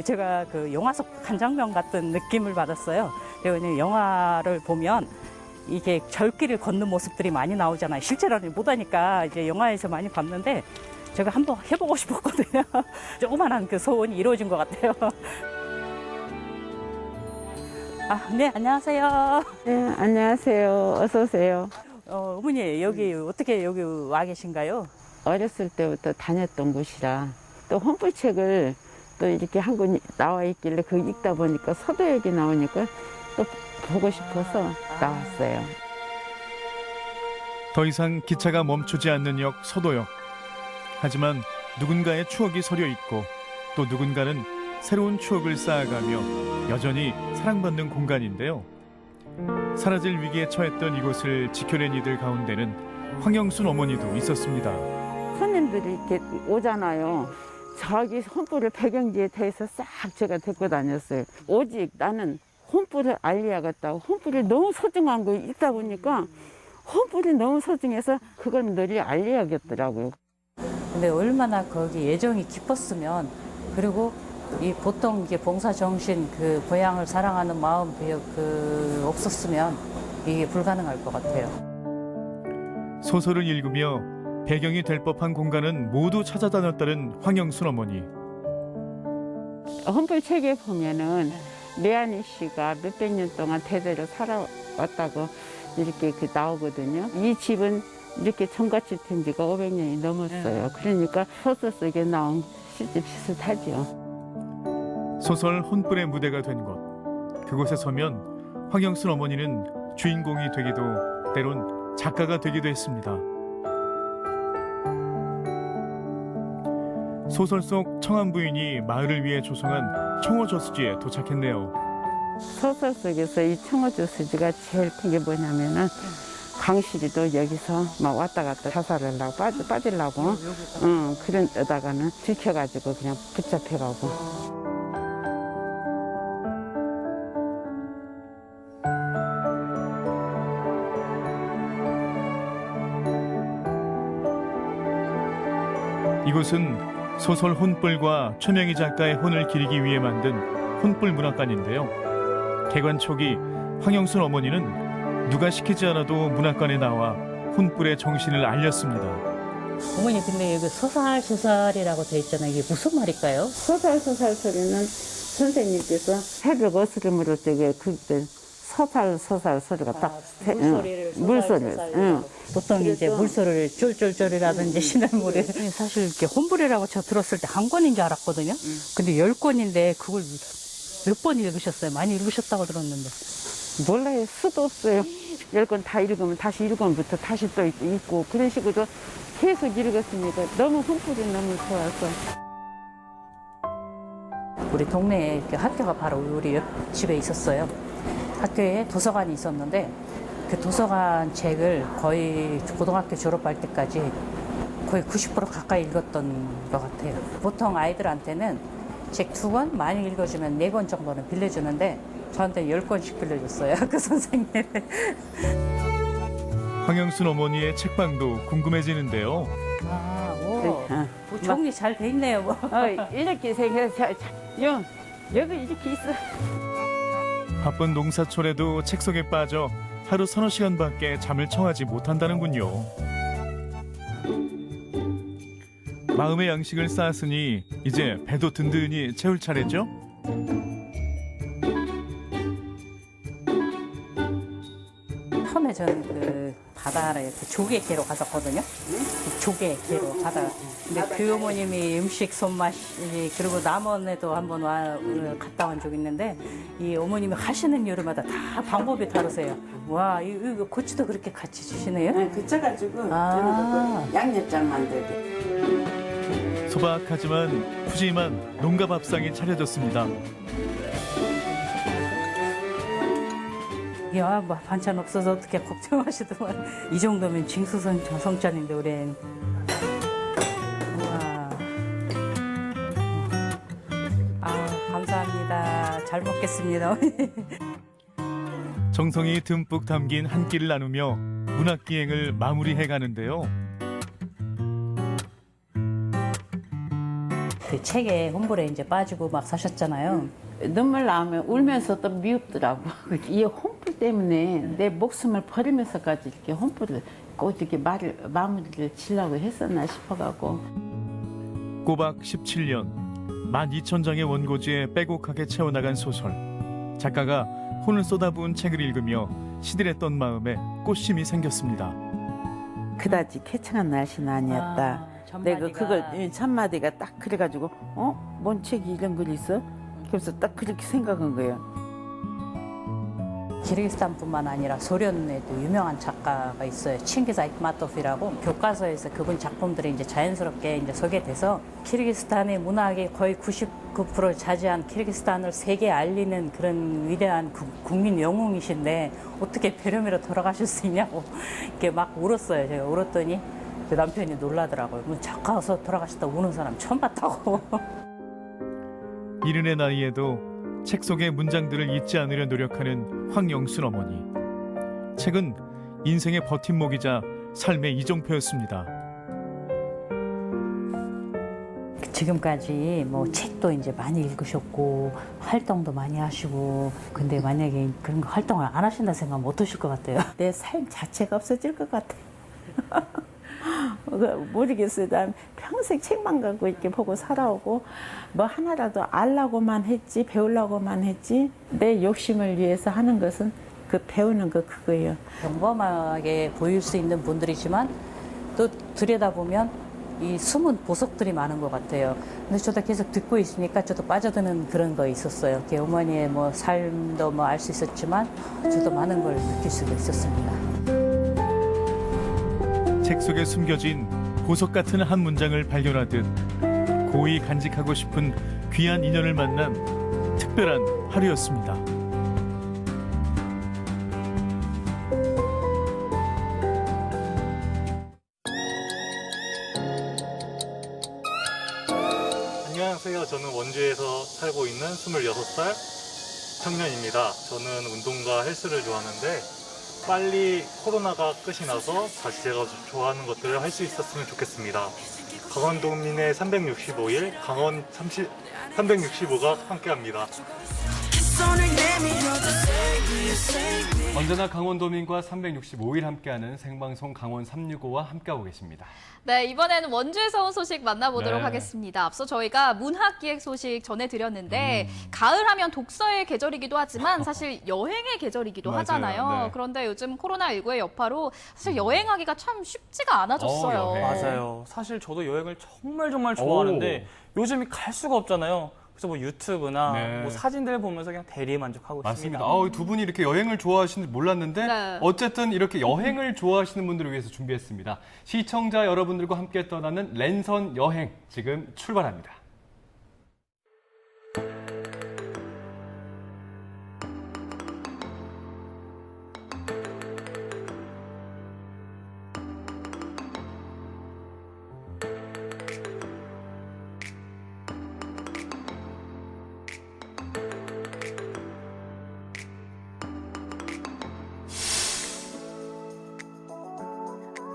제가 그 영화 속 한 장면 같은 느낌을 받았어요. 왜냐면 영화를 보면 이게 절길을 걷는 모습들이 많이 나오잖아요. 실제로는 못하니까 이제 영화에서 많이 봤는데 제가 한번 해보고 싶었거든요. 조그만한 그 소원이 이루어진 것 같아요. 네, 안녕하세요. 네, 안녕하세요. 어서 오세요. 어머니, 여기 어떻게 여기 와 계신가요? 어렸을 때부터 다녔던 곳이라 또 혼불책을 또 이렇게 한 권 나와 있길래 그 읽다 보니까 서도역이 나오니까 또 보고 싶어서 나왔어요. 더 이상 기차가 멈추지 않는 역 서도역. 하지만 누군가의 추억이 서려 있고 또 누군가는 새로운 추억을 쌓아가며 여전히 사랑받는 공간인데요. 사라질 위기에 처했던 이곳을 지켜낸 이들 가운데는 황영순 어머니도 있었습니다. 손님들이 이렇게 오잖아요. 저기 혼불을 배경지에 대해서 싹 제가 데리고 다녔어요. 오직 나는 혼불을 알려야겠다고. 혼불이 너무 소중한 거 읽다 보니까 혼불이 너무 소중해서 그걸 널리 알려야겠더라고요. 근데 얼마나 거기 애정이 깊었으면, 그리고 이 보통 이게 봉사 정신, 그 고향을 사랑하는 마음 그 없었으면 이게 불가능할 것 같아요. 소설을 읽으며 배경이 될 법한 공간은 모두 찾아다녔다는 황영순 어머니. 혼불책에 보면은 매한희 씨가 몇백 년 동안 대대로 살아왔다고 이렇게 나오거든요. 이 집은 이렇게 정같이 된 지가 500년이 넘었어요. 그러니까 소설 속에 나온 시집 비슷하죠. 소설 혼불의 무대가 된 곳. 그곳에 서면 황영순 어머니는 주인공이 되기도 때론 작가가 되기도 했습니다. 소설 속 청한 부인이 마을을 위해 조성한 청어저수지에 도착했네요. 소설 속에서 이 청어저수지가 제일 큰 게 뭐냐면은 강실이도 여기서 막 왔다 갔다 자살을 하고 빠지려고 그런 데다가는 들켜가지고 그냥 붙잡혀가고. 이곳은 소설 혼불과 최명희 작가의 혼을 기리기 위해 만든 혼불 문학관인데요. 개관 초기 황영순 어머니는 누가 시키지 않아도 문학관에 나와 혼불의 정신을 알렸습니다. 어머니, 근데 여기 소살이라고 돼 있잖아요. 이게 무슨 말일까요? 소살 소리는 선생님께서 새벽 어스름으로 저게 그때 소살 소리가 딱 물소리를 보통 이제 물소리를 쫄쫄쫄이라든지 시냇물에 사실 이렇게 혼불이라고 저 들었을 때 한 권인 줄 알았거든요. 근데 10권인데 그걸 몇 번 읽으셨어요? 많이 읽으셨다고 들었는데. 몰라요. 수도 없어요. 10권 다 읽으면 다시 1권부터 다시 또 읽고 그런 식으로 계속 읽었으니까 너무 혼불이 너무 좋아서. 우리 동네에 이렇게 학교가 바로 우리 옆 집에 있었어요. 학교에 도서관이 있었는데 그 도서관 책을 거의 고등학교 졸업할 때까지 거의 90% 가까이 읽었던 것 같아요. 보통 아이들한테는 책 2권 많이 읽어주면 4권 정도는 빌려주는데 저한테 10권씩 빌려줬어요. 그 선생님. 황영순 어머니의 책방도 궁금해지는데요. 뭐 정리 잘 돼 있네요. 뭐. 이렇게 생겨서 여기 이렇게 있어. 바쁜 농사철에도 책 속에 빠져 하루 서너 시간밖에 잠을 청하지 못한다는군요. 마음의 양식을 쌓았으니 이제 배도 든든히 채울 차례죠? 저는 그 바다를 이렇게 조개캐로 갔었거든요. 조개캐로 바다. 근데 그 어머님이 음식 손맛이 그리고 남원에도 한번 갔다 온 적 있는데 이 어머님이 하시는 요리마다 다 방법이 다르세요. 와, 이거 고추도 그렇게 같이 주시네요? 네, 그쳐가지고 양념장 만들기. 소박하지만 푸짐한 농가 밥상이 차려졌습니다. 야, 뭐 반찬 없어서 어떻게 걱정하시더만. 이 정도면 징수성찬인데 우린. 우와. 아, 감사합니다. 잘 먹겠습니다. 정성이 듬뿍 담긴 한 끼를 나누며 문학기행을 마무리해 가는데요. 그 책에 홍보에 이제 빠지고 막 사셨잖아요. 눈물 나오면 울면서 또 미흡더라고. 이 혼불 때문에 내 목숨을 버리면서까지 이렇게 혼불을 꼭 이렇게 마무리를 지려고 했었나 싶어가고. 꼬박 17년, 12,000장의 원고지에 빼곡하게 채워나간 소설. 작가가 혼을 쏟아부은 책을 읽으며 시들했던 마음에 꽃심이 생겼습니다. 그다지 쾌청한 날씨는 아니었다. 내가 그걸 첫마디가 딱 그래가지고 뭔 책이 이런 글이 있어? 그래서 딱 그렇게 생각한 거예요. 키르기스탄뿐만 아니라 소련에도 유명한 작가가 있어요. 칭기즈 아이트마토프라고. 교과서에서 그분 작품들이 이제 자연스럽게 이제 소개돼서 키르기스탄의 문학의 거의 99%를 차지한 키르기스탄을 세계에 알리는 그런 위대한 국민 영웅이신데 어떻게 배려미로 돌아가실 수 있냐고 이렇게 막 울었어요. 제가 울었더니 그 남편이 놀라더라고요. 뭐 작가서 돌아가셨다 우는 사람 처음 봤다고. 이른의 나이에도 책 속의 문장들을 잊지 않으려 노력하는 황영순 어머니. 책은 인생의 버팀목이자 삶의 이정표였습니다. 지금까지 뭐 책도 이제 많이 읽으셨고 활동도 많이 하시고 근데 만약에 그런 거 활동을 안 하신다 생각하면 어떠실 것 같아요? 내 삶 자체가 없어질 것 같아. 모르겠어요. 난 평생 책만 갖고 이렇게 보고 살아오고 뭐 하나라도 알라고만 했지 배우려고만 했지 내 욕심을 위해서 하는 것은 그 배우는 거 그거예요. 평범하게 보일 수 있는 분들이지만 또 들여다보면 이 숨은 보석들이 많은 것 같아요. 근데 저도 계속 듣고 있으니까 저도 빠져드는 그런 거 있었어요. 어머니의 뭐 삶도 뭐 알 수 있었지만 저도 많은 걸 느낄 수가 있었습니다. 책 속에 숨겨진 보석 같은 한 문장을 발견하듯 고이 간직하고 싶은 귀한 인연을 만난 특별한 하루였습니다. 안녕하세요. 저는 원주에서 살고 있는 26살 청년입니다. 저는 운동과 헬스를 좋아하는데 빨리 코로나가 끝이 나서 다시 제가 좋아하는 것들을 할 수 있었으면 좋겠습니다. 강원도민의 365일, 강원 365가 함께합니다. 언제나 강원도민과 365일 함께하는 생방송 강원 365와 함께하고 계십니다. 네, 이번에는 원주에서 온 소식 만나보도록 네. 하겠습니다. 앞서 저희가 문학기획 소식 전해드렸는데 가을 하면 독서의 계절이기도 하지만 사실 여행의 계절이기도 맞아요. 하잖아요. 네. 그런데 요즘 코로나19의 여파로 사실 여행하기가 참 쉽지가 않아졌어요. 맞아요. 사실 저도 여행을 정말 좋아하는데 요즘이 갈 수가 없잖아요. 그래서 뭐 유튜브나 네. 뭐 사진들 보면서 그냥 대리 만족하고 맞습니다. 있습니다. 두 분이 이렇게 여행을 좋아하시는 줄 몰랐는데 네. 어쨌든 이렇게 여행을 좋아하시는 분들을 위해서 준비했습니다. 시청자 여러분들과 함께 떠나는 랜선 여행 지금 출발합니다.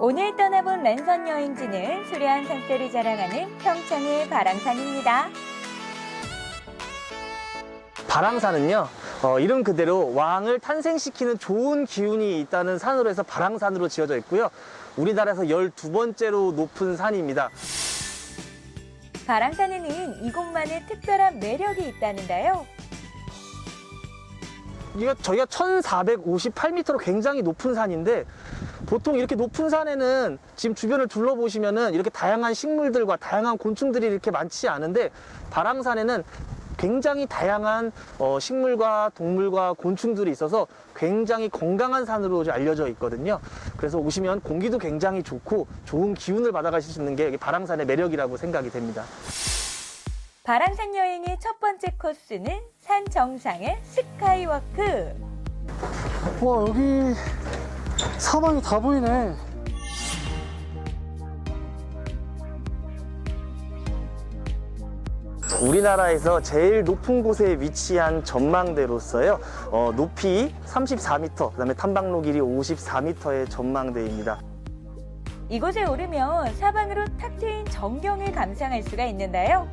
오늘 떠나본 랜선 여행지는 수려한 산세를 자랑하는 평창의 바랑산입니다. 바랑산은요, 이름 그대로 왕을 탄생시키는 좋은 기운이 있다는 산으로 해서 바랑산으로 지어져 있고요. 우리나라에서 12번째로 높은 산입니다. 바랑산에는 이곳만의 특별한 매력이 있다는데요. 저희가 1458m로 굉장히 높은 산인데 보통 이렇게 높은 산에는 지금 주변을 둘러보시면은 이렇게 다양한 식물들과 다양한 곤충들이 이렇게 많지 않은데 바랑산에는 굉장히 다양한 식물과 동물과 곤충들이 있어서 굉장히 건강한 산으로 알려져 있거든요. 그래서 오시면 공기도 굉장히 좋고 좋은 기운을 받아가실 수 있는 게 여기 바랑산의 매력이라고 생각이 됩니다. 바랑산 여행의 첫 번째 코스는 산 정상의 스카이워크. 와, 여기 사방이 다 보이네. 우리나라에서 제일 높은 곳에 위치한 전망대로서요. 높이 34m, 그다음에 탐방로 길이 54m의 전망대입니다. 이곳에 오르면 사방으로 탁 트인 전경을 감상할 수가 있는데요.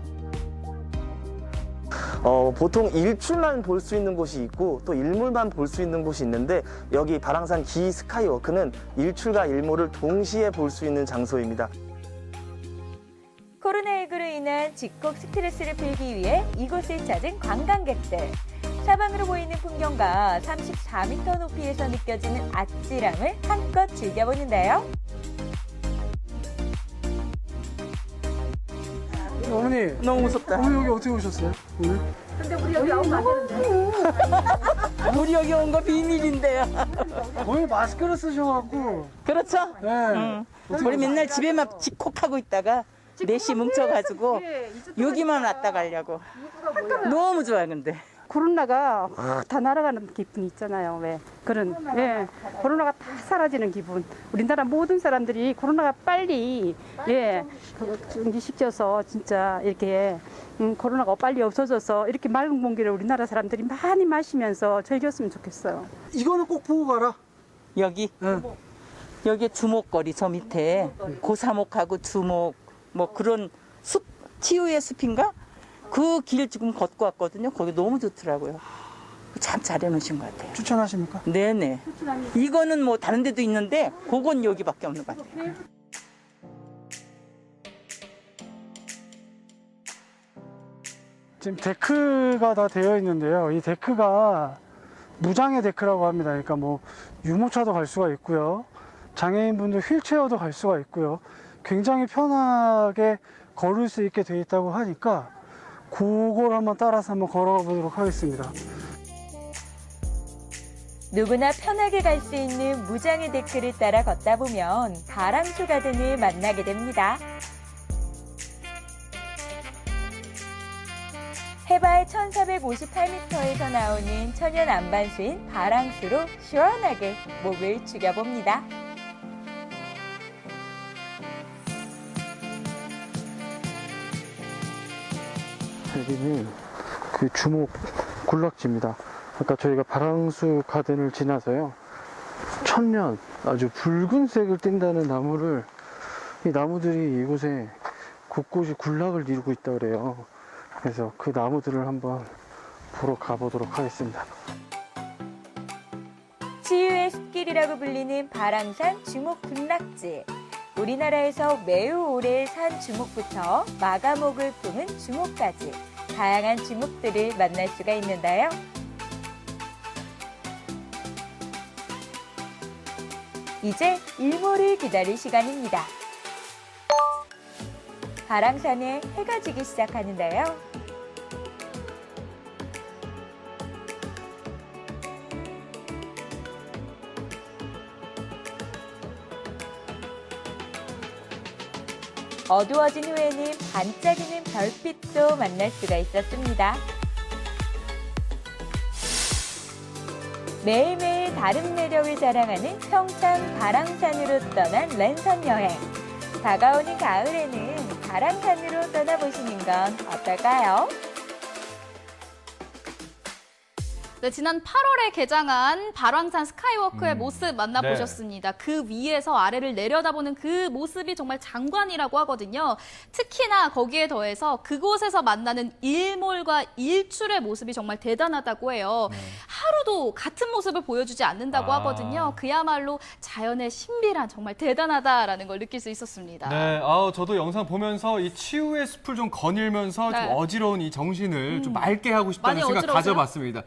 보통 일출만 볼 수 있는 곳이 있고 또 일몰만 볼 수 있는 곳이 있는데 여기 바랑산 기 스카이워크는 일출과 일몰을 동시에 볼 수 있는 장소입니다. 코로나19로 인한 집콕 스트레스를 풀기 위해 이곳을 찾은 관광객들. 사방으로 보이는 풍경과 34m 높이에서 느껴지는 아찔함을 한껏 즐겨보는데요. 어머니 너무 무섭다. 어머니 여기 어떻게 오셨어요? 오늘? 근데 우리 여기 오면 안 되는데. 우리 여기 온 거 비밀인데요. 어머니 마스크를 쓰셔갖고. 그렇죠? 네. 우리 맨날 집에만 집콕하고 있다가 넷이 뭉쳐가지고 여기만 왔다 가려고. 너무 좋아 근데. 코로나가 확 다 날아가는 기분이 있잖아요. 왜 그런 코로나가 다 사라지는 기분. 우리나라 모든 사람들이 코로나가 빨리 정지시켜서 진짜 이렇게 코로나가 빨리 없어져서 이렇게 맑은 공기를 우리나라 사람들이 많이 마시면서 즐겼으면 좋겠어요. 이거는 꼭 보고 가라. 여기 여기 주목거리 저 밑에 고사목하고 주목 뭐 그런 숲 치유의 숲인가? 그 길 지금 걷고 왔거든요. 거기 너무 좋더라고요. 참 잘 해놓으신 것 같아요. 추천하십니까? 네네. 이거는 뭐 다른 데도 있는데 그건 여기밖에 없는 것 같아요. 지금 데크가 다 되어 있는데요. 이 데크가 무장애 데크라고 합니다. 그러니까 뭐 유모차도 갈 수가 있고요. 장애인분들 휠체어도 갈 수가 있고요. 굉장히 편하게 걸을 수 있게 되어 있다고 하니까 그걸 한번 따라서 한번 걸어가 보도록 하겠습니다. 누구나 편하게 갈 수 있는 무장의 데크를 따라 걷다 보면 바람수 가든을 만나게 됩니다. 해발 1458m에서 나오는 천연 안반수인 바랑수로 시원하게 목을 죽여봅니다. 여기는 그 주목 군락지입니다. 아까 저희가 바랑수 가든을 지나서요. 천년 아주 붉은색을 띈다는 나무를 이 나무들이 이곳에 곳곳이 군락을 이루고 있다 그래요. 그래서 그 나무들을 한번 보러 가보도록 하겠습니다. 치유의 숲길이라고 불리는 바랑산 주목 군락지. 우리나라에서 매우 오래 산 주목부터 마가목을 품은 주목까지 다양한 주목들을 만날 수가 있는데요. 이제 일몰을 기다릴 시간입니다. 바랑산에 해가 지기 시작하는데요. 어두워진 후에는 반짝이는 별빛도 만날 수가 있었습니다. 매일매일 다른 매력을 자랑하는 평창 바랑산으로 떠난 랜선 여행. 다가오는 가을에는 바랑산으로 떠나보시는 건 어떨까요? 네, 지난 8월에 개장한 바랑산 스카이워크의 모습 만나보셨습니다. 그 위에서 아래를 내려다보는 그 모습이 정말 장관이라고 하거든요. 특히나 거기에 더해서 그곳에서 만나는 일몰과 일출의 모습이 정말 대단하다고 해요. 하루도 같은 모습을 보여주지 않는다고 하거든요. 그야말로 자연의 신비란 정말 대단하다라는 걸 느낄 수 있었습니다. 네, 저도 영상 보면서 이 치유의 숲을 좀 거닐면서 좀 어지러운 이 정신을 좀 맑게 하고 싶다는 많이 생각 어지러우세요? 가져봤습니다.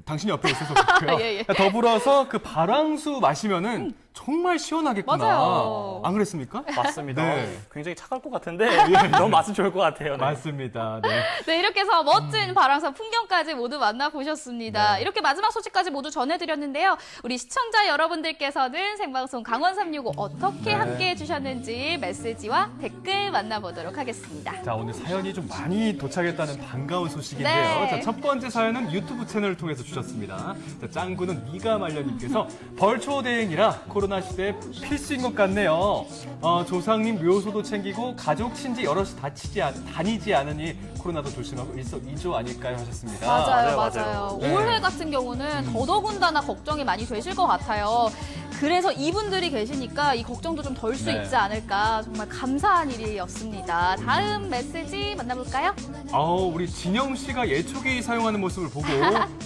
당신이 옆에 있어서 그렇고요. 예, 예. 더불어서 그 발황수 마시면은 정말 시원하겠구나. 맞아요. 안 그랬습니까? 맞습니다. 네. 굉장히 차가울 것 같은데 너무 맛은 좋을 것 같아요. 네. 맞습니다. 네. 네, 이렇게 해서 멋진 발황산 풍경까지 모두 만나보셨습니다. 네. 이렇게 마지막 소식까지 모두 전해드렸는데요. 우리 시청자 여러분들께서는 생방송 강원 365 어떻게 네. 함께해 주셨는지 메시지와 댓글 만나보도록 하겠습니다. 자, 오늘 사연이 좀 많이 도착했다는 반가운 소식인데요. 네. 자, 첫 번째 사연은 유튜브 채널을 통해서 주셨습니다. 자, 짱구는 니가 말년님께서 벌초 대행이라 코로나 시대에 필수인 것 같네요. 조상님 묘소도 챙기고 가족, 친지 여럿이 다니지 않으니 코로나도 조심하고 일석이조 아닐까요 하셨습니다. 맞아요. 네. 올해 같은 경우는 더더군다나 걱정이 많이 되실 것 같아요. 그래서 이분들이 계시니까 이 걱정도 좀 덜 수 네. 있지 않을까 정말 감사한 일이었습니다. 다음 메시지 만나볼까요? 우리 진영 씨가 예초기 사용하는 모습을 보고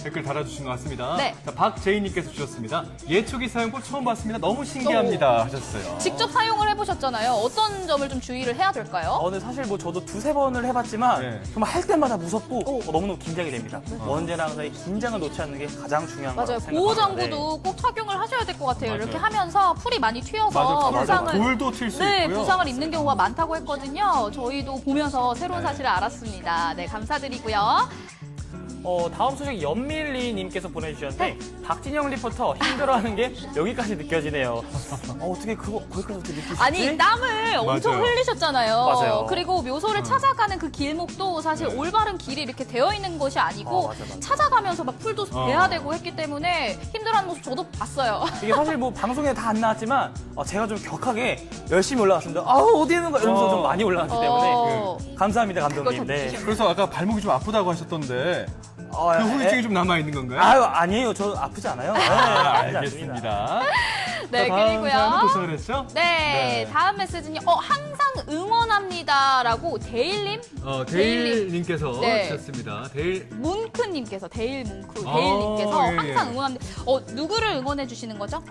댓글 달아주신 것 같습니다. 네. 자, 박재희님께서 주셨습니다. 예초기 사용법 처음 봤습니다. 너무 신기합니다 하셨어요. 직접 사용을 해보셨잖아요. 어떤 점을 좀 주의를 해야 될까요? 근데 사실 뭐 저도 두세 번을 해봤지만 네. 정말 할 때마다 무섭고 너무너무 긴장이 됩니다. 언제나 항상 이 긴장을 놓지 않는 게 가장 중요한 거라고 맞아요. 생각합니다. 보호장구도 꼭 착용을 하셔야 될 것 같아요. 이렇게 하면서 풀이 많이 튀어서 맞아요. 부상을 돌도 튈 수 있고요. 부상을 입는 경우가 많다고 했거든요. 저희도 보면서 새로운 사실을 알았습니다. 네, 감사드리고요. 다음 소식 연밀리님께서 보내주셨는데 박진영 리포터 힘들어하는 게 여기까지 느껴지네요. 어떻게 거기까지 어떻게 느끼시지? 아니, 땀을 엄청 맞아요. 흘리셨잖아요. 맞아요. 그리고 묘소를 찾아가는 그 길목도 사실 올바른 길이 이렇게 되어 있는 것이 아니고 맞아. 찾아가면서 막 풀도 베야 되고 했기 때문에 힘들어하는 모습 저도 봤어요. 이게 사실 뭐 방송에 다 안 나왔지만 제가 좀 격하게 열심히 올라갔습니다. 어디 있는 거야? 이러면서 좀 많이 올라갔기 때문에 감사합니다 감독님. 네. 그래서 아까 발목이 좀 아프다고 하셨던데 그 후유증이 좀 남아 있는 건가요? 아니에요. 저 아프지 않아요. 알겠습니다. 네, 자, 다음 그리고요. 사연도 도착을 했죠? 네, 다음 메시지는요. 항상 응원합니다라고 데일님께서 네. 주셨습니다. 문크님께서 데일님께서 예, 항상 예. 응원합니다. 누구를 응원해 주시는 거죠?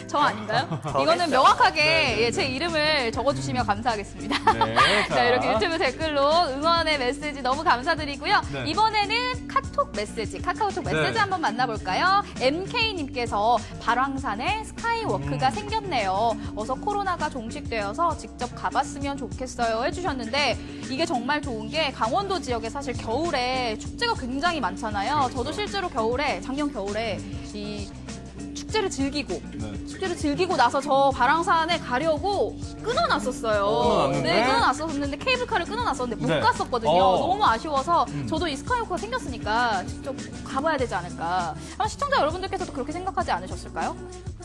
저 아닌가요? 저겠죠. 이거는 명확하게 제 이름을 적어주시면 감사하겠습니다. 네, 자. 자, 이렇게 유튜브 댓글로 응원의 메시지 너무 감사드리고요. 네. 이번에는 카카오톡 메시지 네. 한번 만나볼까요? MK님께서 발왕산에 스카이워크가 생겼네요. 어서 코로나가 종식되어서 직접 가봤으면 좋겠어요 해주셨는데 이게 정말 좋은 게 강원도 지역에 사실 겨울에 축제가 굉장히 많잖아요. 저도 실제로 작년 겨울에 이 축제를 즐기고 나서 저 발왕산에 가려고 끊어놨었어요. 네, 끊어놨었는데 케이블카를 끊어놨었는데 못 네. 갔었거든요. 너무 아쉬워서 저도 이 스카이워크가 생겼으니까 직접 가봐야 되지 않을까. 아마 시청자 여러분들께서도 그렇게 생각하지 않으셨을까요?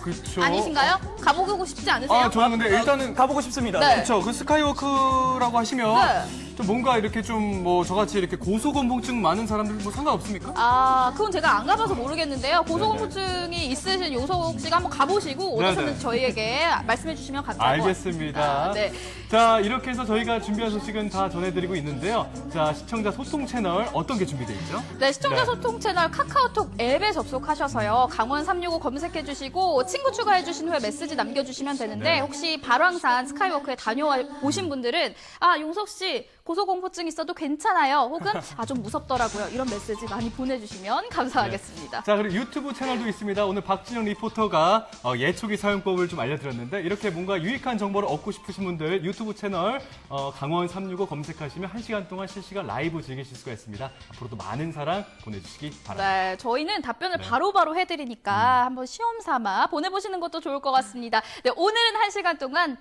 그렇죠. 아니신가요? 가보고 싶지 않으세요? 저는 근데 일단은 가보고 싶습니다. 네. 그렇죠. 그 스카이워크라고 하시면 네. 좀 뭔가 이렇게 좀 뭐 저같이 이렇게 고소공포증 많은 사람들 뭐 상관없습니까? 그건 제가 안 가봐서 모르겠는데요. 고소공포증이 있으신 용석 씨가 한번 가보시고 어떠셨는지 네네. 저희에게 말씀해 주시면 감사할 것 알겠습니다. 같습니다. 네. 자, 이렇게 해서 저희가 준비한 소식은 다 전해드리고 있는데요. 자, 시청자 소통 채널 어떤 게 준비되어 있죠? 네, 시청자 소통 채널 카카오톡 앱에 접속하셔서요. 강원 365 검색해 주시고 친구 추가해 주신 후에 메시지 남겨주시면 되는데 네. 혹시 발왕산 스카이워크에 다녀와 보신 분들은 용석 씨 고소공포증 있어도 괜찮아요. 혹은 좀 무섭더라고요. 이런 메시지 많이 보내주시면 감사하겠습니다. 자, 그리고 유튜브 채널도 있습니다. 오늘 박진영 리포터가 예초기 사용법을 좀 알려드렸는데 이렇게 뭔가 유익한 정보를 얻고 싶으신 분들 유튜브 채널 강원 365 검색하시면 1시간 동안 실시간 라이브 즐기실 수가 있습니다. 앞으로도 많은 사랑 보내주시기 바랍니다. 네, 저희는 답변을 바로바로 해드리니까 한번 시험 삼아 보내보시는 것도 좋을 것 같습니다. 네, 오늘은 1시간 동안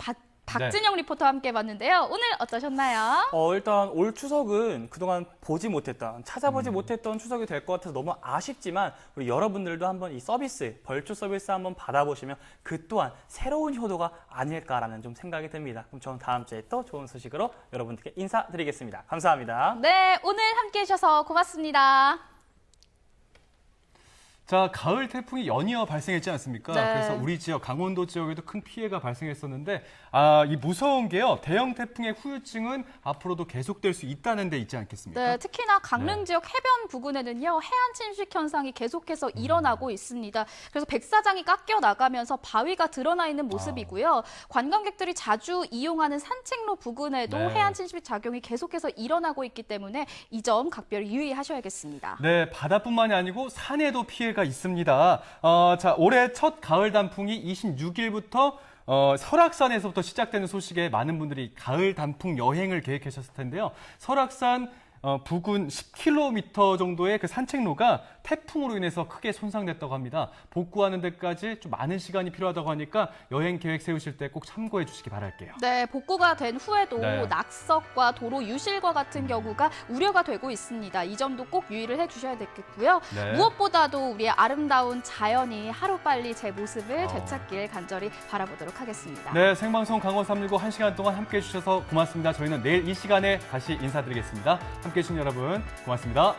박진영 리포터와 함께 봤는데요. 오늘 어떠셨나요? 일단 올 추석은 그동안 찾아보지 못했던 추석이 될 것 같아서 너무 아쉽지만 우리 여러분들도 한번 이 서비스, 벌초 서비스 한번 받아보시면 그 또한 새로운 효도가 아닐까라는 좀 생각이 듭니다. 그럼 저는 다음 주에 또 좋은 소식으로 여러분들께 인사드리겠습니다. 감사합니다. 네, 오늘 함께 해주셔서 고맙습니다. 자, 가을 태풍이 연이어 발생했지 않습니까? 네. 그래서 우리 지역, 강원도 지역에도 큰 피해가 발생했었는데, 이 무서운 게요, 대형 태풍의 후유증은 앞으로도 계속될 수 있다는 데 있지 않겠습니까? 네, 특히나 강릉 지역 해변 부근에는요, 해안 침식 현상이 계속해서 일어나고 있습니다. 그래서 백사장이 깎여 나가면서 바위가 드러나 있는 모습이고요. 관광객들이 자주 이용하는 산책로 부근에도 네. 해안 침식 작용이 계속해서 일어나고 있기 때문에 이 점 각별히 유의하셔야겠습니다. 네, 바다뿐만이 아니고 산에도 피해가 있습니다. 자, 올해 첫 가을 단풍이 26일부터 설악산에서부터 시작되는 소식에 많은 분들이 가을 단풍 여행을 계획하셨을 텐데요. 설악산 부근 10km 정도의 그 산책로가 태풍으로 인해서 크게 손상됐다고 합니다. 복구하는 데까지 좀 많은 시간이 필요하다고 하니까 여행 계획 세우실 때 꼭 참고해 주시기 바랄게요. 네, 복구가 된 후에도 네. 낙석과 도로 유실과 같은 경우가 우려가 되고 있습니다. 이 점도 꼭 유의를 해주셔야 되겠고요. 네. 무엇보다도 우리의 아름다운 자연이 하루빨리 제 모습을 되찾길 간절히 바라보도록 하겠습니다. 네, 생방송 강원 365 1시간 동안 함께해 주셔서 고맙습니다. 저희는 내일 이 시간에 다시 인사드리겠습니다. 함께해 주신 여러분 고맙습니다.